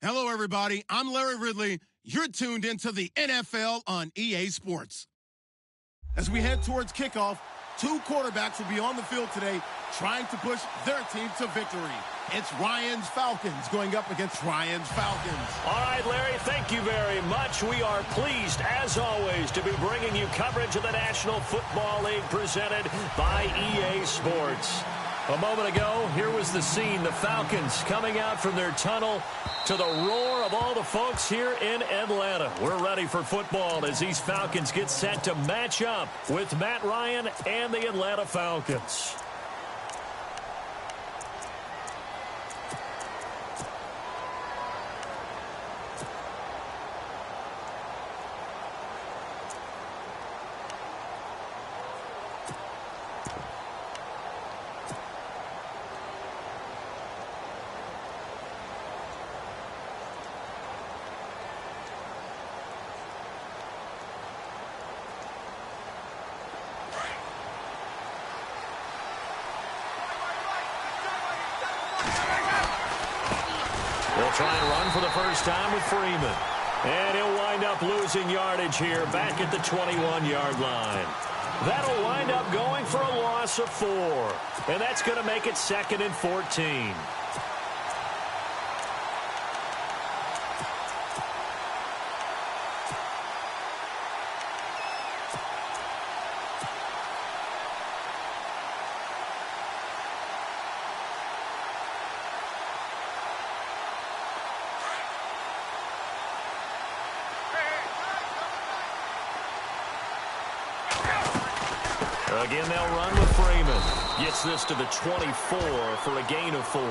Hello, everybody. I'm Larry Ridley. You're tuned into the NFL on EA Sports. As we head towards kickoff, two quarterbacks will be on the field today trying to push their team to victory. It's Ryan's Falcons going up against Ryan's Falcons. All right, Larry, thank you very much. We are pleased, as always, to be bringing you coverage of the National Football League presented by EA Sports. A moment ago, here was the scene. The Falcons coming out from their tunnel to the roar of all the folks here in Atlanta. We're ready for football as these Falcons get set to match up with Matt Ryan and the Atlanta Falcons. They'll try and run for the first time with Freeman. And he'll wind up losing yardage here back at the 21-yard line. That'll wind up going for a loss of 4. And that's going to make it 2nd and 14. Again, they'll run with Freeman. Gets this to the 24 for a gain of 4.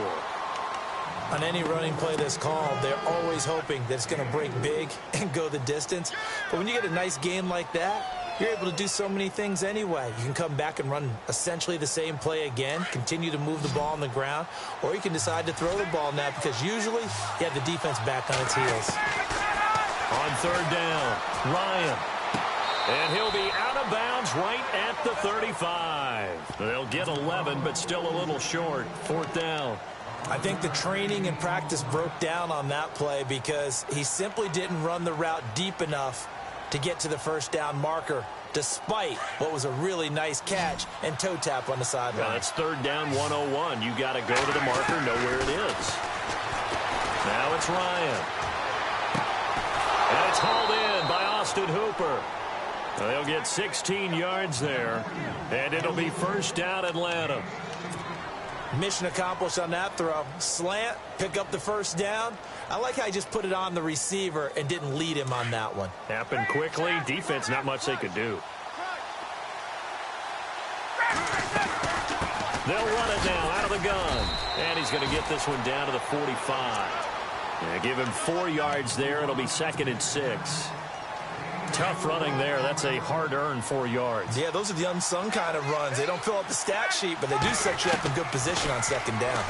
On any running play that's called, they're always hoping that it's going to break big and go the distance. But when you get a nice gain like that, you're able to do so many things anyway. You can come back and run essentially the same play again, continue to move the ball on the ground, or you can decide to throw the ball now because usually you have the defense back on its heels. On 3rd down, Ryan. And he'll be out of bounds right at the 35. They'll get 11, but still a little short. 4th down. I think the training and practice broke down on that play because he simply didn't run the route deep enough to get to the first down marker, despite what was a really nice catch and toe tap on the sideline. Well, it's 3rd down, 101. You got to go to the marker, know where it is. Now it's Ryan. And it's hauled in by Austin Hooper. They'll get 16 yards there, and it'll be 1st down Atlanta. Mission accomplished on that throw. Slant, pick up the 1st down. I like how he just put it on the receiver and didn't lead him on that one. Happened quickly. Defense, not much they could do. They'll run it now out of the gun. And he's going to get this one down to the 45. Yeah, give him 4 yards there. It'll be 2nd and 6. Tough running there. That's a hard-earned 4 yards. Yeah, those are the unsung kind of runs. They don't fill out the stat sheet, but they do set you up in good position on 2nd down.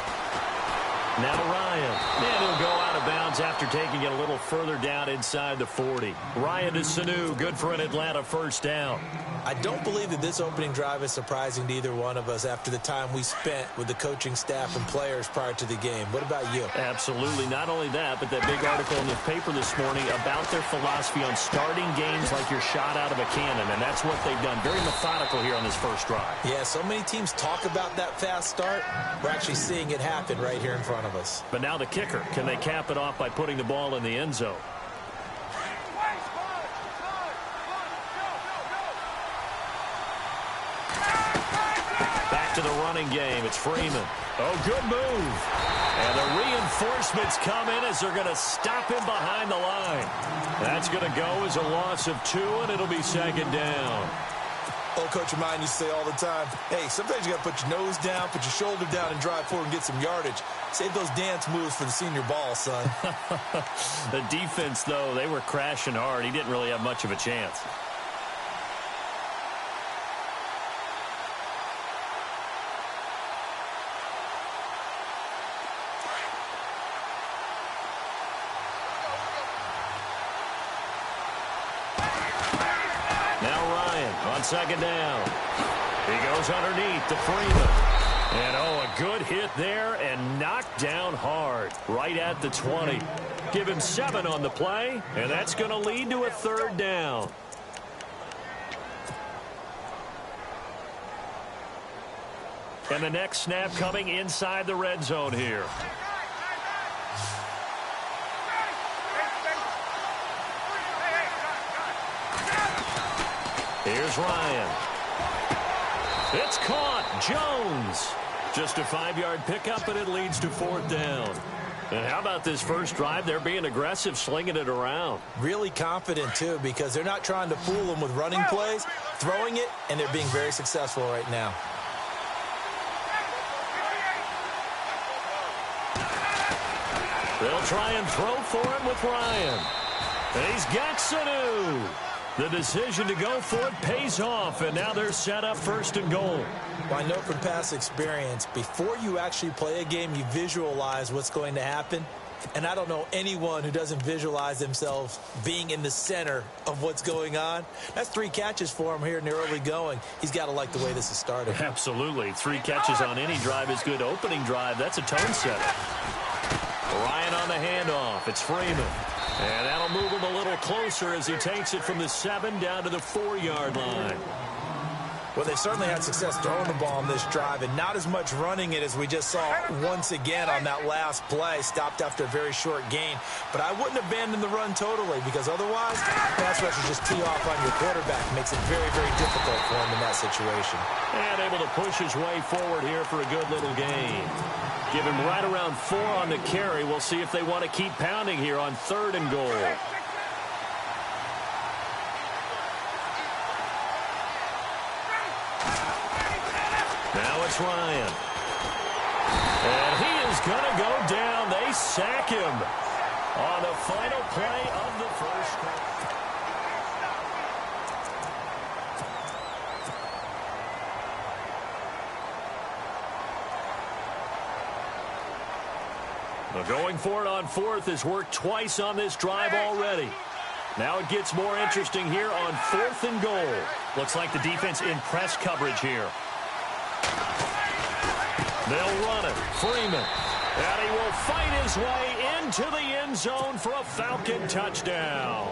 Now Ryan. And he'll go out of bounds after taking it a little further down inside the 40. Ryan to Sanu. Good for an Atlanta 1st down. I don't believe that this opening drive is surprising to either one of us after the time we spent with the coaching staff and players prior to the game. What about you? Absolutely. Not only that, but that big article in the paper this morning about their philosophy on starting games like you're shot out of a cannon, and that's what they've done. Very methodical here on this first drive. Yeah, so many teams talk about that fast start. We're actually seeing it happen right here in front of us. But now the kicker. Can they cap it off by putting the ball in the end zone? To the running game. It's Freeman. Oh, good move. And the reinforcements come in as they're going to stop him behind the line. That's going to go as a loss of 2, and it'll be 2nd down. Old coach of mine used to say all the time, hey, sometimes you got to put your nose down, put your shoulder down, and drive forward and get some yardage. Save those dance moves for the senior ball, son. The defense, though, they were crashing hard. He didn't really have much of a chance. On 2nd down. He goes underneath to Freeman. And, oh, a good hit there and knocked down hard right at the 20. Give him 7 on the play, and that's going to lead to a 3rd down. And the next snap coming inside the red zone here. Here's Ryan. It's caught. Jones. Just a 5-yard pickup, and it leads to 4th down. And how about this first drive? They're being aggressive, slinging it around. Really confident, too, because they're not trying to fool them with running plays, throwing it, and they're being very successful right now. They'll try and throw for him with Ryan. And he's got Sanu. The decision to go for it pays off, and now they're set up 1st and goal. Well, I know from past experience, before you actually play a game, you visualize what's going to happen. And I don't know anyone who doesn't visualize themselves being in the center of what's going on. That's 3 catches for him here in the early going. He's got to like the way this is started. Absolutely. 3 catches on any drive is good. Opening drive, that's a tone setter. Ryan on the handoff. It's Freeman. And that'll move him a little closer as he takes it from the 7 down to the 4-yard line. Well, they've certainly had success throwing the ball on this drive and not as much running it as we just saw once again on that last play. Stopped after a very short gain. But I wouldn't abandon the run totally because otherwise, pass rushers just tee off on your quarterback. Makes it very, very difficult for him in that situation. And able to push his way forward here for a good little gain. Give him right around 4 on the carry. We'll see if they want to keep pounding here on 3rd and goal. Now it's Ryan. And he is going to go down. They sack him on the final play of the first quarter. Well, going for it on 4th has worked twice on this drive already. Now it gets more interesting here on 4th and goal. Looks like the defense in press coverage here. They'll run it. Freeman. And he will fight his way into the end zone for a Falcon touchdown.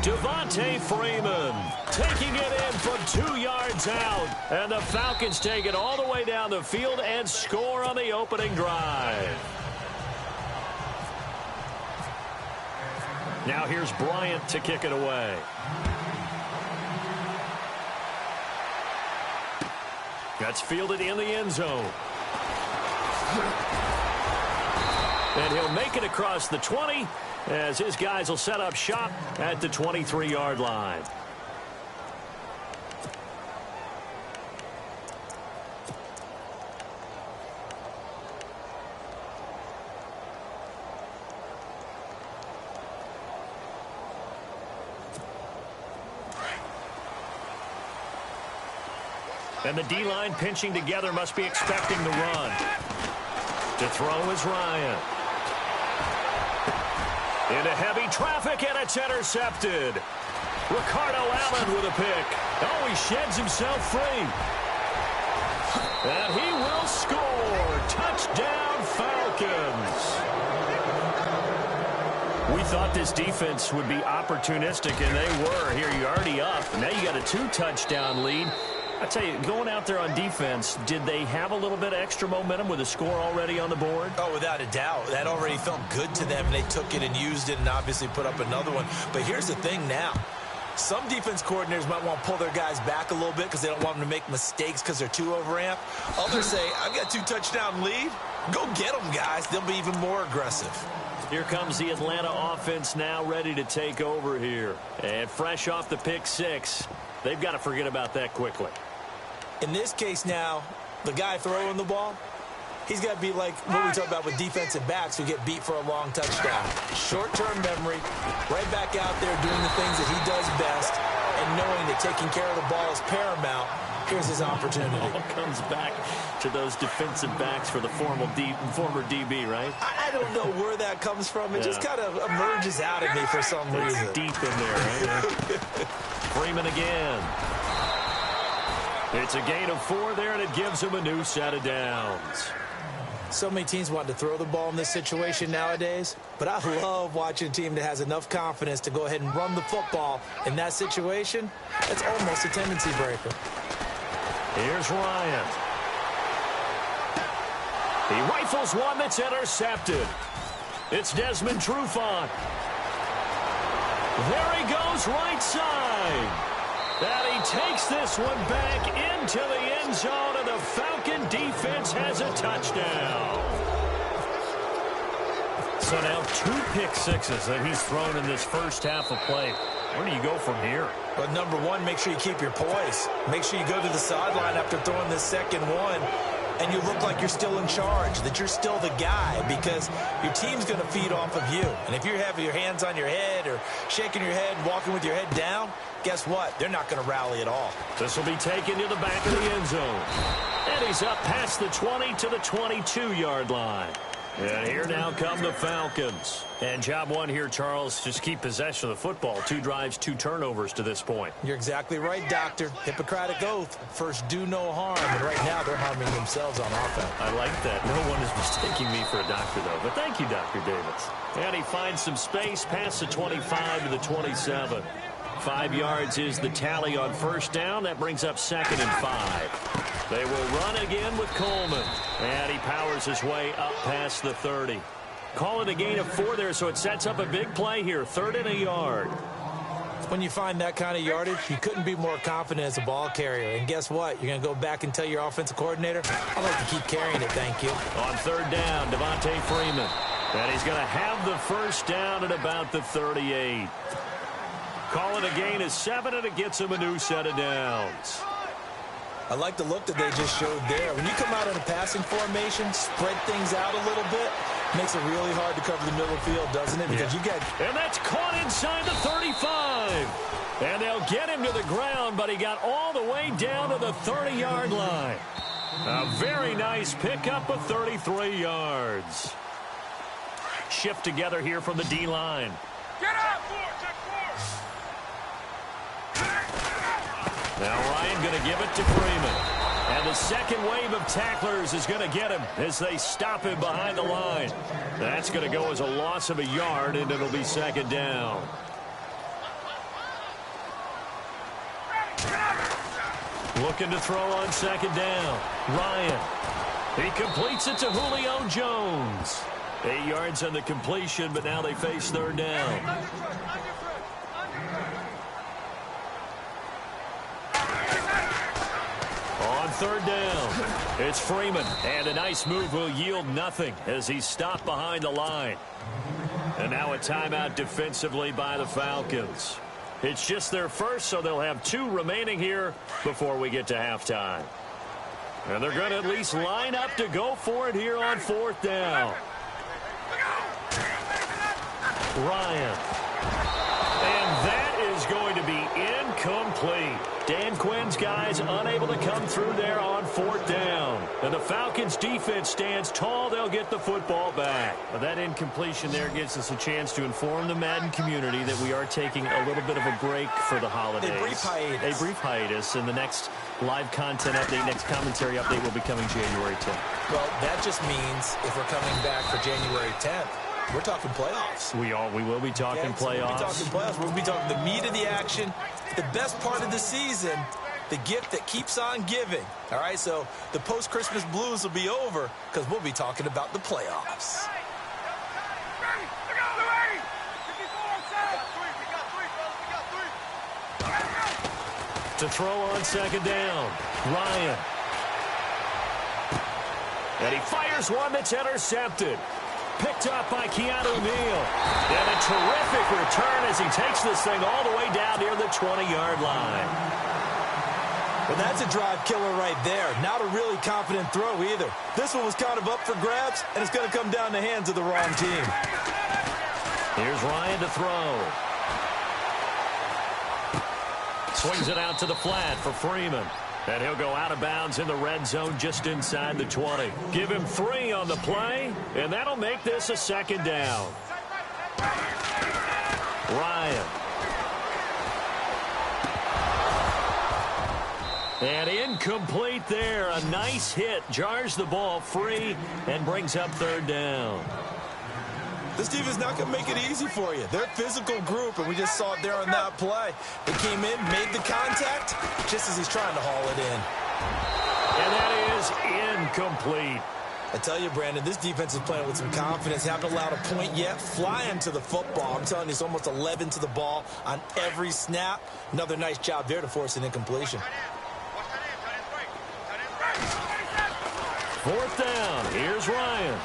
Devontae Freeman taking it in from 2 yards out. And the Falcons take it all the way down the field and score on the opening drive. Now here's Bryant to kick it away. That's fielded in the end zone. And he'll make it across the 20 as his guys will set up shop at the 23-yard line. And the D-line pinching together must be expecting the run. To throw is Ryan. Into heavy traffic, and it's intercepted. Ricardo Allen with a pick. Oh, he sheds himself free. And he will score. Touchdown, Falcons. We thought this defense would be opportunistic, and they were. Here, you're already up. Now you got a 2-touchdown lead. I tell you, going out there on defense, did they have a little bit of extra momentum with a score already on the board? Oh, without a doubt. That already felt good to them, and they took it and used it and obviously put up another one. But here's the thing now. Some defense coordinators might want to pull their guys back a little bit because they don't want them to make mistakes because they're too overamped. Others say, I've got a 2-touchdown lead. Go get them, guys. They'll be even more aggressive. Here comes the Atlanta offense now ready to take over here. And fresh off the pick 6, they've got to forget about that quickly. In this case now, the guy throwing the ball, he's got to be like what we talk about with defensive backs who get beat for a long touchdown. Short-term memory, right back out there doing the things that he does best, and knowing that taking care of the ball is paramount. Here's his opportunity. It all comes back to those defensive backs for the former DB, right? I don't know where that comes from. It just kind of emerges out of me for some reason. It's deep in there, right? Freeman again. It's a gain of 4 there, and it gives him a new set of downs. So many teams want to throw the ball in this situation nowadays, but I love watching a team that has enough confidence to go ahead and run the football in that situation. It's almost a tendency breaker. Here's Ryan. He rifles one that's intercepted. It's Desmond Trufant. There he goes, right side. And he takes this one back into the end zone, and the Falcon defense has a touchdown. So now 2 pick sixes that he's thrown in this first half of play. Where do you go from here? But number one, make sure you keep your poise. Make sure you go to the sideline after throwing this second one, and you look like you're still in charge, that you're still the guy, because your team's going to feed off of you. And if you're having your hands on your head or shaking your head, walking with your head down, guess what? They're not going to rally at all. This will be taken to the back of the end zone. And he's up past the 20 to the 22-yard line. And here now come the Falcons. And job one here, Charles, just keep possession of the football. 2 drives, 2 turnovers to this point. You're exactly right, Doctor. Hippocratic oath. First, do no harm. And right now, they're harming themselves on offense. I like that. No one is mistaking me for a doctor, though. But thank you, Dr. Davis. And he finds some space past the 25 to the 27. 5 yards is the tally on first down. That brings up 2nd and 5. They will run again with Coleman. And he powers his way up past the 30. Call it a gain of 4 there, so it sets up a big play here. 3rd and a yard. When you find that kind of yardage, you couldn't be more confident as a ball carrier. And guess what? You're going to go back and tell your offensive coordinator, I'd like to keep carrying it, thank you. On 3rd down, Devontae Freeman. And he's going to have the first down at about the 38. Call it a gain of 7, and it gets him a new set of downs. I like the look that they just showed there. When you come out in a passing formation, spread things out a little bit, makes it really hard to cover the middle field, doesn't it? Because you get... And that's caught inside the 35. And they'll get him to the ground, but he got all the way down to the 30-yard line. A very nice pickup of 33 yards. Shift together here from the D-line. Get up! Now Ryan going to give it to Freeman. And the second wave of tacklers is going to get him as they stop him behind the line. That's going to go as a loss of a yard, and it'll be 2nd down. Looking to throw on 2nd down. Ryan. He completes it to Julio Jones. 8 yards on the completion, but now they face 3rd down. On 3rd down, it's Freeman, and a nice move will yield nothing as he's stopped behind the line. And now a timeout defensively by the Falcons. It's just their first, so they'll have 2 remaining here before we get to halftime. And they're going to at least line up to go for it here on 4th down. Ryan. And that is going to be incomplete. Dan Quinn's guys unable to come through there on 4th down. And the Falcons defense stands tall. They'll get the football back. Well, that incompletion there gives us a chance to inform the Madden community that we are taking a little bit of a break for the holidays. A brief hiatus. A brief hiatus. And the next live content update, next commentary update will be coming January 10th. Well, that just means if we're coming back for January 10th, we're talking playoffs. We will be talking playoffs. We'll be talking playoffs. We'll be talking the meat of the action, the best part of the season, the gift that keeps on giving. All right, so the post-Christmas blues will be over because we'll be talking about the playoffs. To throw on 2nd down, Ryan. And he fires one that's intercepted. Picked up by Keanu Neal. And a terrific return as he takes this thing all the way down near the 20-yard line. Well, that's a drive killer right there. Not a really confident throw either. This one was kind of up for grabs, and it's going to come down the hands of the wrong team. Here's Ryan to throw. Swings it out to the flat for Freeman. And he'll go out of bounds in the red zone just inside the 20. Give him 3 on the play, and that'll make this a 2nd down. Ryan. And incomplete there. A nice hit. Jars the ball free and brings up third down. This team is not going to make it easy for you. They're a physical group, and we just saw it there on that play. They came in, made the contact, just as he's trying to haul it in. And that is incomplete. I tell you, Brandon, this defense is playing with some confidence. Haven't allowed a point yet. Flying to the football. I'm telling you, it's almost 11 to the ball on every snap. Another nice job there to force an incompletion. Fourth down. Here's Ryan.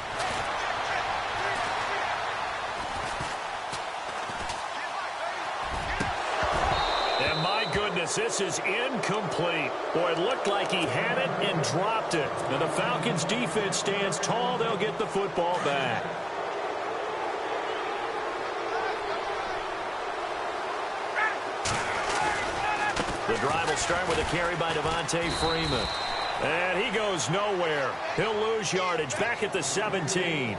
And my goodness, this is incomplete. Boy, it looked like he had it and dropped it. And the Falcons defense stands tall. They'll get the football back. The drive will start with a carry by Devontae Freeman. And he goes nowhere. He'll lose yardage back at the 17.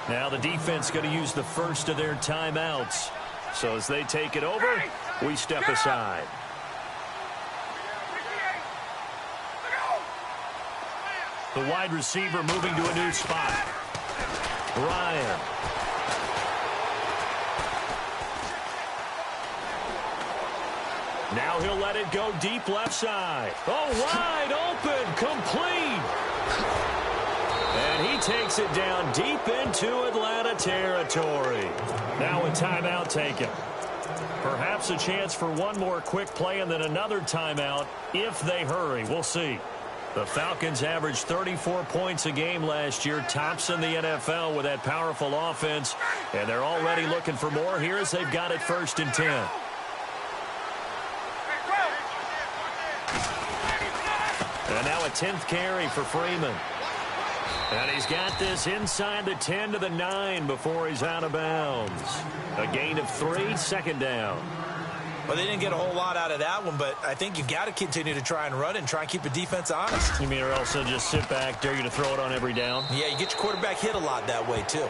Now the defense going to use the first of their timeouts. So as they take it over, we step aside. The wide receiver moving to a new spot. Ryan. Now he'll let it go deep left side. Oh, wide open, complete. And he takes it down deep into Atlanta territory. Now a timeout taken. Perhaps a chance for one more quick play and then another timeout if they hurry. We'll see. The Falcons averaged 34 points a game last year, tops in the NFL with that powerful offense, and they're already looking for more here as they've got it 1st and 10. And now a 10th carry for Freeman. And he's got this inside the 10 to the 9 before he's out of bounds. A gain of 3, 2nd down. Well, they didn't get a whole lot out of that one, but I think you've got to continue to try and run and try and keep the defense honest. You mean or else they'll just sit back, dare you to throw it on every down? Yeah, you get your quarterback hit a lot that way, too.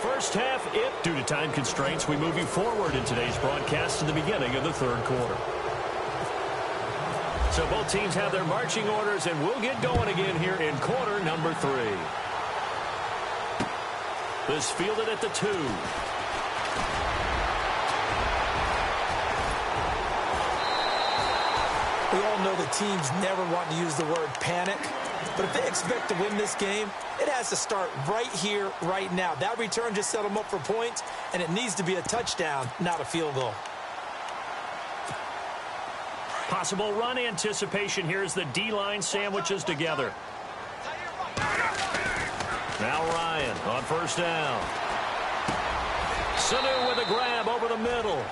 First half, due to time constraints, we move you forward in today's broadcast to the beginning of the 3rd quarter. So both teams have their marching orders, and we'll get going again here in quarter number 3. This fielded at the 2. We all know the teams never want to use the word panic, but if they expect to win this game, it has to start right here, right now. That return just set them up for points, and it needs to be a touchdown, not a field goal. Possible run anticipation here as the D-line sandwiches together. Now Ryan on 1st down. Sanu with a grab over the middle.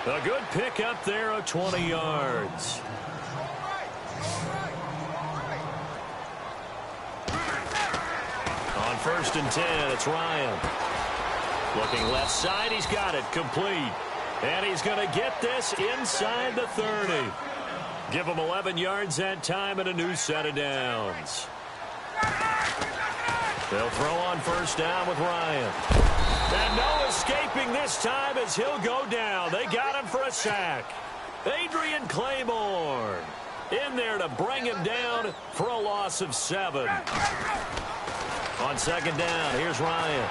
A good pick up there of 20 yards. On 1st and 10, it's Ryan. Looking left side, he's got it, complete. And he's going to get this inside the 30. Give him 11 yards that time and a new set of downs. They'll throw on 1st down with Ryan. And no escaping this time as he'll go down. They got him for a sack. Adrian Claiborne in there to bring him down for a loss of 7. On 2nd down, here's Ryan.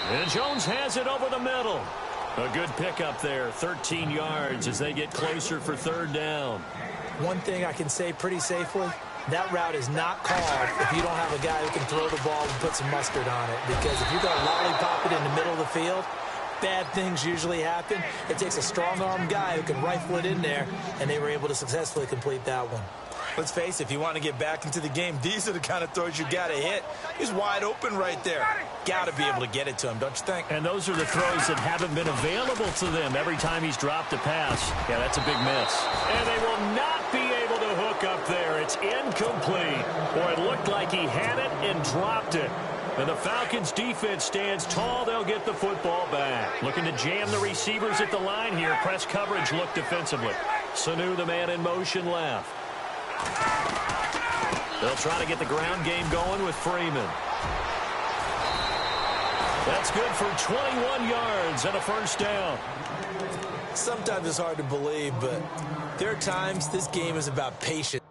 And Jones has it over the middle. A good pickup there, 13 yards as they get closer for 3rd down. One thing I can say pretty safely, that route is not called if you don't have a guy who can throw the ball and put some mustard on it. Because if you're going to lollipop it in the middle of the field, bad things usually happen. It takes a strong-arm guy who can rifle it in there, and they were able to successfully complete that one. Let's face it, if you want to get back into the game, these are the kind of throws you got to hit. He's wide open right there. Got to be able to get it to him, don't you think? And those are the throws that haven't been available to them every time he's dropped a pass. Yeah, that's a big miss. And they will not be able to hook up there. It's incomplete. Boy, it looked like he had it and dropped it. And the Falcons defense stands tall. They'll get the football back. Looking to jam the receivers at the line here. Press coverage look defensively. Sanu, the man in motion left. They'll try to get the ground game going with Freeman. That's good for 21 yards and a 1st down. Sometimes it's hard to believe, but there are times this game is about patience.